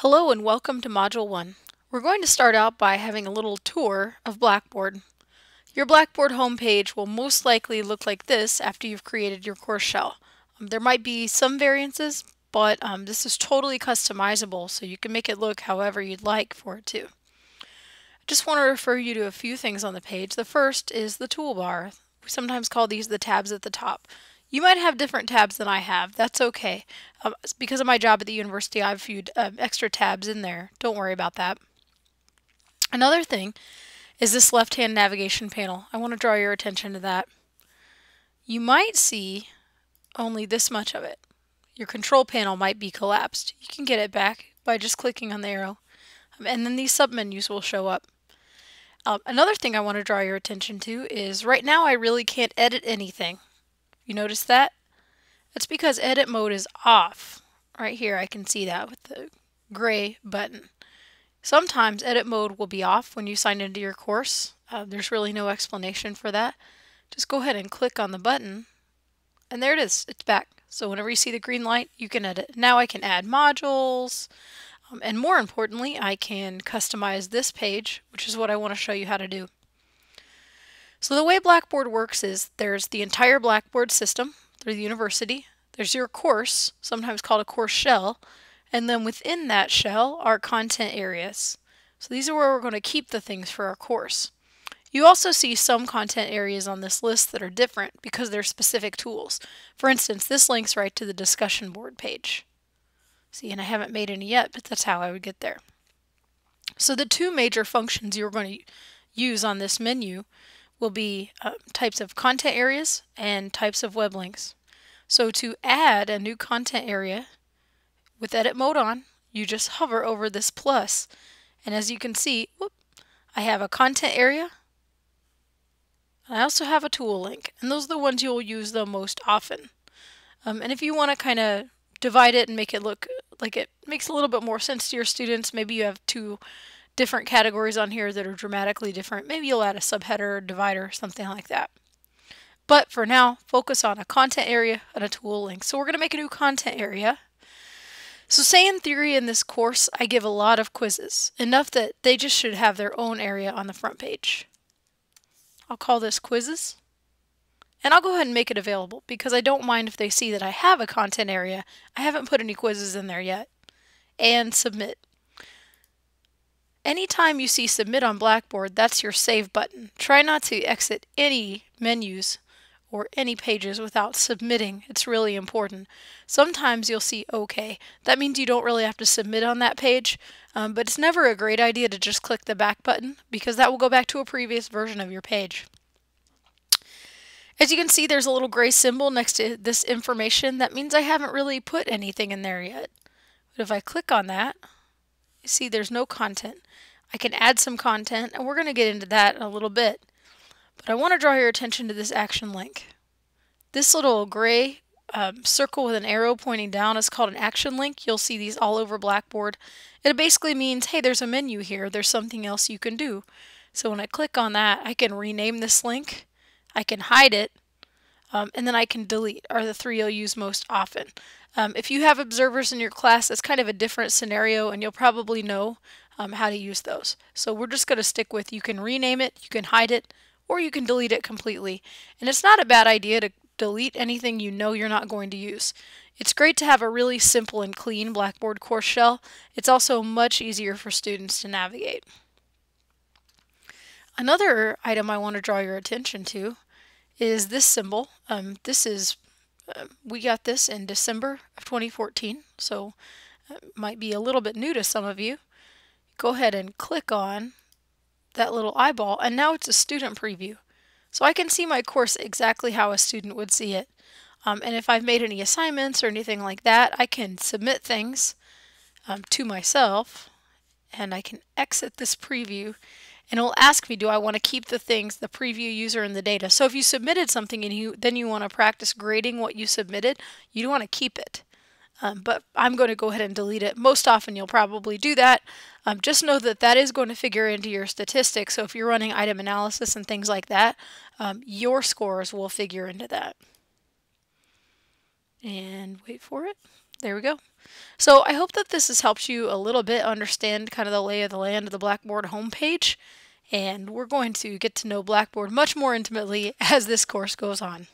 Hello and welcome to Module 1. We're going to start out by having a little tour of Blackboard. Your Blackboard homepage will most likely look like this after you've created your course shell. There might be some variances, but this is totally customizable, so you can make it look however you'd like for it to. I just want to refer you to a few things on the page. The first is the toolbar. We sometimes call these the tabs at the top. You might have different tabs than I have. That's okay. Because of my job at the university, I have a few extra tabs in there. Don't worry about that. Another thing is this left-hand navigation panel. I want to draw your attention to that. You might see only this much of it. Your control panel might be collapsed. You can get it back by just clicking on the arrow. And then these submenus will show up. Another thing I want to draw your attention to is right now I really can't edit anything. You notice that? That's because edit mode is off. Right here I can see that with the gray button. Sometimes edit mode will be off when you sign into your course. There's really no explanation for that. Just go ahead and click on the button and there it is. It's back. So whenever you see the green light, you can edit. Now I can add modules and more importantly, I can customize this page, which is what I want to show you how to do. So the way Blackboard works is there's the entire Blackboard system through the university. There's your course, sometimes called a course shell, and then within that shell are content areas. So these are where we're going to keep the things for our course. You also see some content areas on this list that are different because they're specific tools. For instance, this links right to the discussion board page. See, and I haven't made any yet, but that's how I would get there. So the two major functions you're going to use on this menu will be types of content areas and types of web links. So to add a new content area with edit mode on, you just hover over this plus, and as you can see, I have a content area, and I also have a tool link, and those are the ones you'll use the most often. And if you want to kind of divide it and make it look like it makes a little bit more sense to your students, maybe you have two different categories on here that are dramatically different. Maybe you'll add a subheader, divider, something like that. But for now, focus on a content area and a tool link. So we're going to make a new content area. So say in theory in this course, I give a lot of quizzes, enough that they just should have their own area on the front page. I'll call this quizzes. And I'll go ahead and make it available because I don't mind if they see that I have a content area. I haven't put any quizzes in there yet. And submit. Anytime you see submit on Blackboard, that's your save button. Try not to exit any menus or any pages without submitting. It's really important. Sometimes you'll see OK. That means you don't really have to submit on that page, but it's never a great idea to just click the back button because that will go back to a previous version of your page. As you can see, there's a little gray symbol next to this information. That means I haven't really put anything in there yet. But if I click on that, you see there's no content. I can add some content, and we're going to get into that in a little bit. But I want to draw your attention to this action link. This little gray circle with an arrow pointing down is called an action link. You'll see these all over Blackboard. It basically means, hey, there's a menu here. There's something else you can do. So when I click on that, I can rename this link. I can hide it. And then I can delete, are the three you'll use most often. If you have observers in your class, that's kind of a different scenario, and you'll probably know how to use those. So we're just going to stick with you can rename it, you can hide it, or you can delete it completely. And it's not a bad idea to delete anything you know you're not going to use. It's great to have a really simple and clean Blackboard course shell. It's also much easier for students to navigate. Another item I want to draw your attention to is this symbol. We got this in December of 2014, so it might be a little bit new to some of you. Go ahead and click on that little eyeball, and now it's a student preview. So I can see my course exactly how a student would see it. And if I've made any assignments or anything like that, I can submit things to myself, and I can exit this preview. And it'll ask me, do I want to keep the things, the preview user and the data? So if you submitted something and then you want to practice grading what you submitted, you don't want to keep it. But I'm going to go ahead and delete it. Most often you'll probably do that. Just know that that is going to figure into your statistics. So if you're running item analysis and things like that, your scores will figure into that. And wait for it. There we go. So I hope that this has helped you a little bit understand kind of the lay of the land of the Blackboard homepage, and we're going to get to know Blackboard much more intimately as this course goes on.